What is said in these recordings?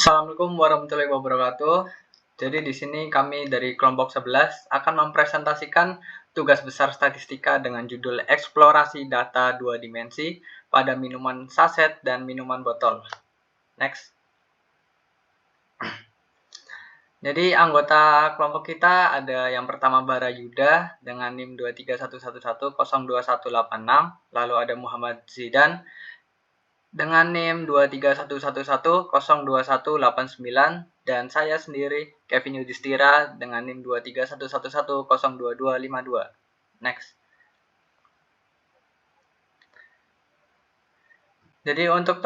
Assalamualaikum warahmatullahi wabarakatuh. Jadi di sini kami dari kelompok 11 akan mempresentasikan tugas besar statistika dengan judul Eksplorasi Data Dua Dimensi pada minuman saset dan minuman botol. Next. Jadi anggota kelompok kita ada yang pertama Barayuda dengan NIM 23111021186, lalu ada Muhammad Zidan dengan NIM 23111021189, dan saya sendiri Kevin Yudhistira dengan NIM 23111022252. Next. Jadi untuk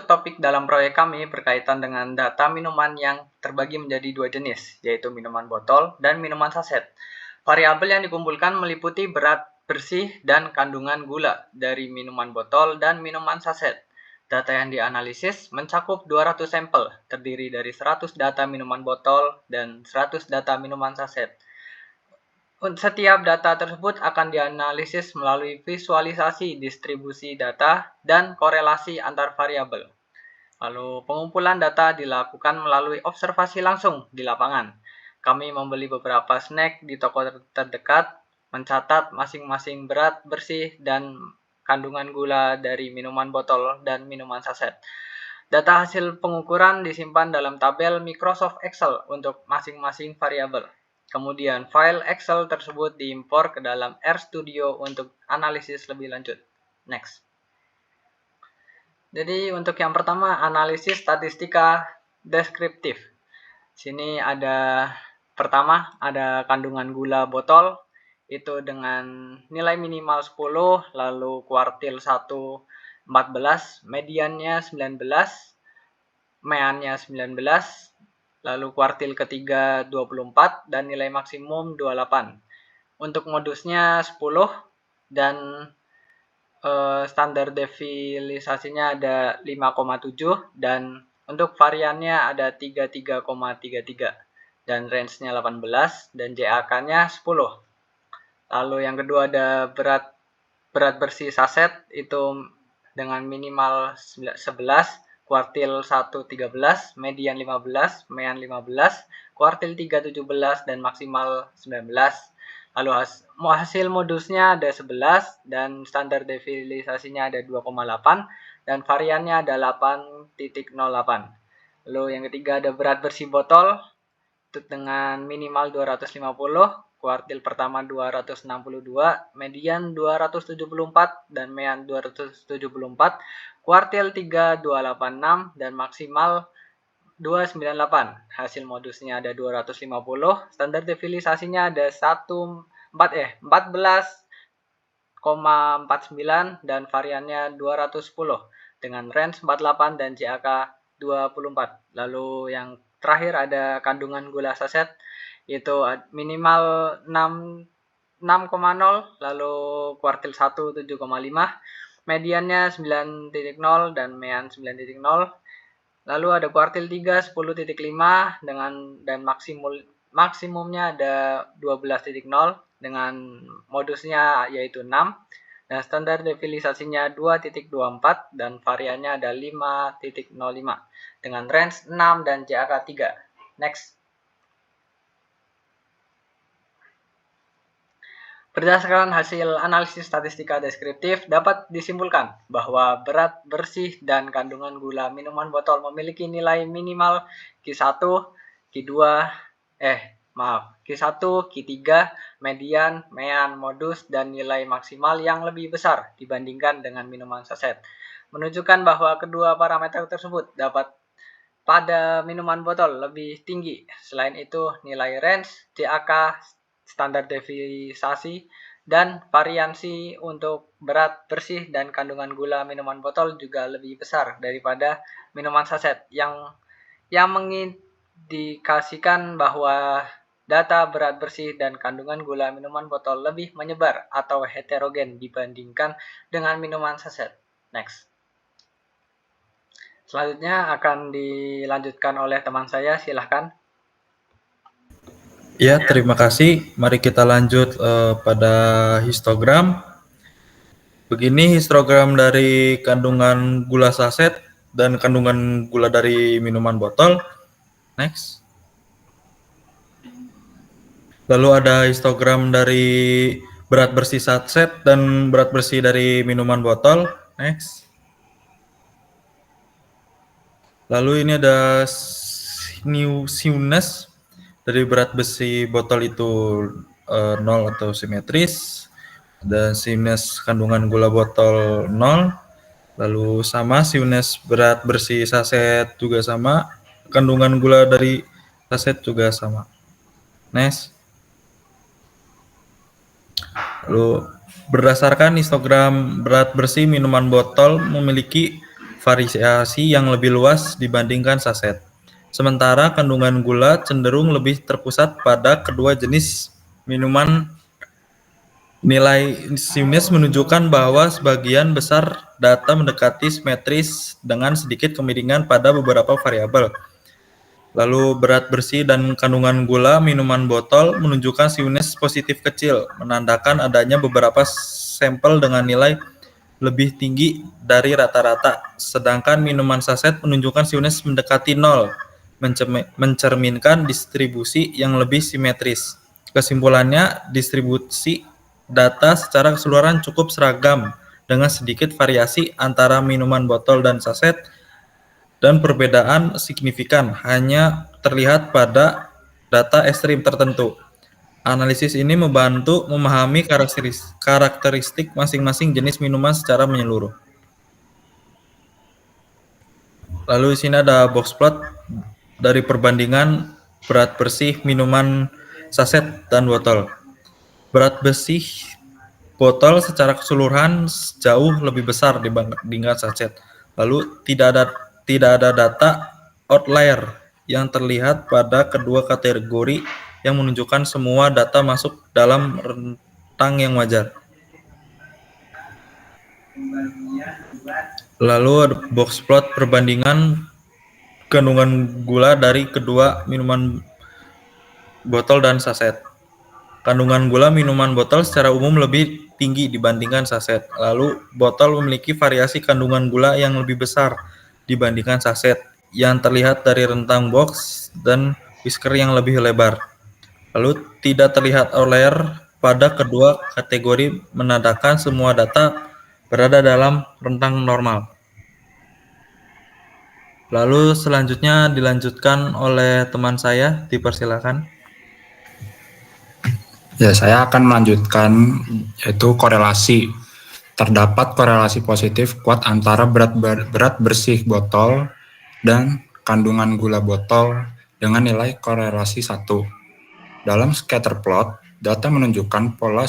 topik dalam proyek kami berkaitan dengan data minuman yang terbagi menjadi dua jenis, yaitu minuman botol dan minuman saset. Variabel yang dikumpulkan meliputi berat, bersih, dan kandungan gula dari minuman botol dan minuman saset. Data yang dianalisis mencakup 200 sampel, terdiri dari 100 data minuman botol dan 100 data minuman saset. Setiap data tersebut akan dianalisis melalui visualisasi distribusi data dan korelasi antar variabel. Lalu pengumpulan data dilakukan melalui observasi langsung di lapangan. Kami membeli beberapa snack di toko terdekat, mencatat masing-masing berat, bersih, dan kandungan gula dari minuman botol dan minuman saset. Data hasil pengukuran disimpan dalam tabel Microsoft Excel untuk masing-masing variabel. Kemudian file Excel tersebut diimpor ke dalam RStudio untuk analisis lebih lanjut. Next. Jadi untuk yang pertama, analisis statistika deskriptif. Sini pertama ada kandungan gula botol itu dengan nilai minimal 10, lalu kuartil 1 14, mediannya 19, meannya 19, lalu kuartil ketiga 24, dan nilai maksimum 28. Untuk modusnya 10 dan standar devilisasinya ada 5,7 dan untuk variannya ada 33,33 dan range-nya 18 dan JAK-nya 10. Lalu yang kedua ada berat bersih saset itu dengan minimal 11, kuartil 1 13, median 15, mean 15, kuartil 3 17 dan maksimal 19. Lalu hasil modusnya ada 11 dan standar devilisasinya ada 2,8 dan variannya ada 8.08. Lalu yang ketiga ada berat bersih botol itu dengan minimal 250, kuartil pertama 262, median 274 dan mean 274, kuartil 3 286 dan maksimal 298. Hasil modusnya ada 250, standar devilisasinya ada 14,49 dan variannya 210 dengan range 48 dan JAK 24. Lalu yang terakhir ada kandungan gula saset itu minimal 6,0, lalu kuartil 1 7,5, mediannya 9.0 dan mean 9.0. Lalu ada kuartil 3 10.5 dan maksimumnya ada 12.0 dengan modusnya yaitu 6 dan standar devilisasinya 2.24 dan variannya ada 5.05 dengan range 6 dan JAK 3. Next. Berdasarkan hasil analisis statistika deskriptif, dapat disimpulkan bahwa berat, bersih, dan kandungan gula minuman botol memiliki nilai minimal Q1, Q2, Q1, Q3, median, mean, modus, dan nilai maksimal yang lebih besar dibandingkan dengan minuman saset. Menunjukkan bahwa kedua parameter tersebut dapat pada minuman botol lebih tinggi. Selain itu, nilai range, JAK, standar devilisasi, dan variansi untuk berat, bersih, dan kandungan gula minuman botol juga lebih besar daripada minuman saset yang mengindikasikan bahwa data berat, bersih, dan kandungan gula minuman botol lebih menyebar atau heterogen dibandingkan dengan minuman saset. Next. Selanjutnya akan dilanjutkan oleh teman saya, silahkan. Ya, terima kasih. Mari kita lanjut pada histogram. Begini histogram dari kandungan gula saset dan kandungan gula dari minuman botol. Next. Lalu ada histogram dari berat bersih saset dan berat bersih dari minuman botol. Next. Lalu ini ada sinuous dari berat besi botol itu 0 atau simetris. Dan sinuous kandungan gula botol 0. Lalu sama sinuous berat bersih saset juga sama. Kandungan gula dari saset juga sama. Next. Lalu berdasarkan histogram berat bersih minuman botol memiliki variasi yang lebih luas dibandingkan saset. Sementara kandungan gula cenderung lebih terpusat pada kedua jenis minuman. Nilai sinuous menunjukkan bahwa sebagian besar data mendekati simetris dengan sedikit kemiringan pada beberapa variabel. Lalu berat bersih dan kandungan gula minuman botol menunjukkan sinuous positif kecil, menandakan adanya beberapa sampel dengan nilai lebih tinggi dari rata-rata. Sedangkan minuman saset menunjukkan sinuous mendekati 0, mencerminkan distribusi yang lebih simetris. Kesimpulannya, distribusi data secara keseluruhan cukup seragam dengan sedikit variasi antara minuman botol dan saset, dan perbedaan signifikan hanya terlihat pada data ekstrim tertentu. Analisis ini membantu memahami karakteristik masing-masing jenis minuman secara menyeluruh. Lalu di sini ada box plot dari perbandingan berat bersih minuman saset dan botol. Berat bersih botol secara keseluruhan jauh lebih besar dibandingkan saset. Lalu tidak ada data outlier yang terlihat pada kedua kategori yang menunjukkan semua data masuk dalam rentang yang wajar. Lalu ada box plot perbandingan kandungan gula dari kedua minuman botol dan saset. Kandungan gula minuman botol secara umum lebih tinggi dibandingkan saset. Lalu botol memiliki variasi kandungan gula yang lebih besar dibandingkan saset, yang terlihat dari rentang box dan whisker yang lebih lebar. Lalu tidak terlihat outlier pada kedua kategori, menandakan semua data berada dalam rentang normal. Lalu selanjutnya dilanjutkan oleh teman saya, dipersilakan. Ya, saya akan melanjutkan yaitu korelasi. Terdapat korelasi positif kuat antara berat bersih botol dan kandungan gula botol dengan nilai korelasi 1. Dalam scatter plot, data menunjukkan pola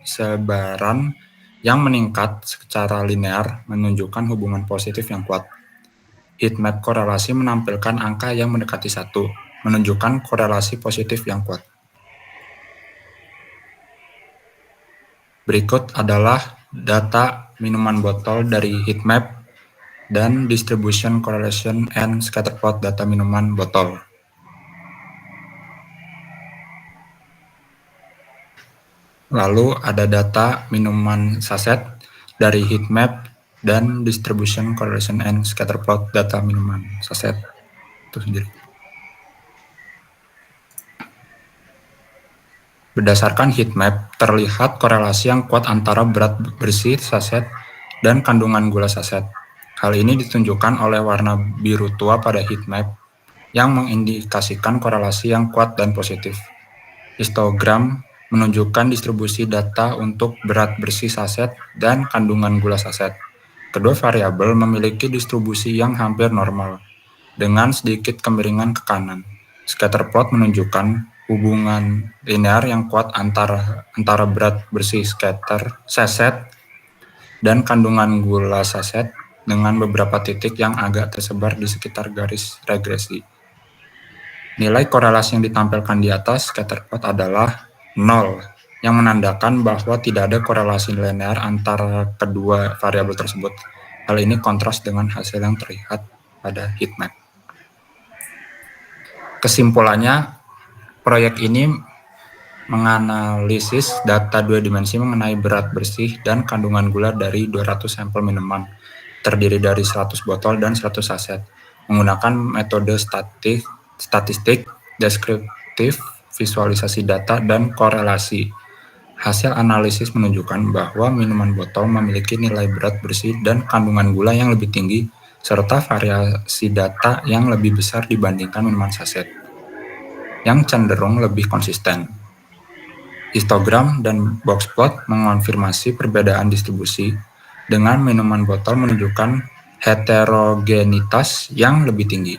sebaran yang meningkat secara linear menunjukkan hubungan positif yang kuat. Heatmap korelasi menampilkan angka yang mendekati 1, menunjukkan korelasi positif yang kuat. Berikut adalah data minuman botol dari heatmap dan distribution correlation and scatterplot data minuman botol. Lalu ada data minuman saset dari heatmap dan distribution correlation and scatterplot data minuman saset itu sendiri. Berdasarkan heatmap, terlihat korelasi yang kuat antara berat bersih saset dan kandungan gula saset. Hal ini ditunjukkan oleh warna biru tua pada heatmap yang mengindikasikan korelasi yang kuat dan positif. Histogram menunjukkan distribusi data untuk berat bersih saset dan kandungan gula saset. Kedua variabel memiliki distribusi yang hampir normal, dengan sedikit kemiringan ke kanan. Scatterplot menunjukkan hubungan linear yang kuat antara berat bersih saset dan kandungan gula saset dengan beberapa titik yang agak tersebar di sekitar garis regresi. Nilai korelasi yang ditampilkan di atas scatterplot adalah 0, yang menandakan bahwa tidak ada korelasi linear antara kedua variabel tersebut. Hal ini kontras dengan hasil yang terlihat pada heatmap. Kesimpulannya, proyek ini menganalisis data 2 dimensi mengenai berat bersih dan kandungan gula dari 200 sampel minuman. terdiri dari 100 botol dan 100 saset, menggunakan metode statistik, deskriptif, visualisasi data, dan korelasi. Hasil analisis menunjukkan bahwa minuman botol memiliki nilai berat bersih dan kandungan gula yang lebih tinggi, serta variasi data yang lebih besar dibandingkan minuman saset, yang cenderung lebih konsisten. Histogram dan box plot mengonfirmasi perbedaan distribusi, dengan minuman botol menunjukkan heterogenitas yang lebih tinggi.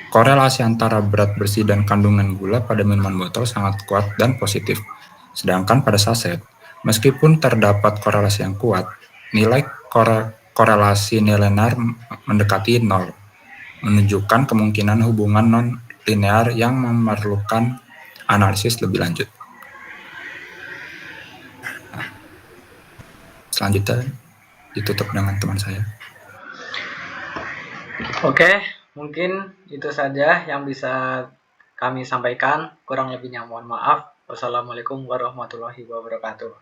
Korelasi antara berat bersih dan kandungan gula pada minuman botol sangat kuat dan positif. Sedangkan pada saset, meskipun terdapat korelasi yang kuat, nilai korelasi nilainar mendekati 0, menunjukkan kemungkinan hubungan non-linear yang memerlukan analisis lebih lanjut. Selanjutnya ditutup dengan teman saya. Oke, mungkin itu saja yang bisa kami sampaikan. Kurang lebihnya mohon maaf. Wassalamualaikum warahmatullahi wabarakatuh.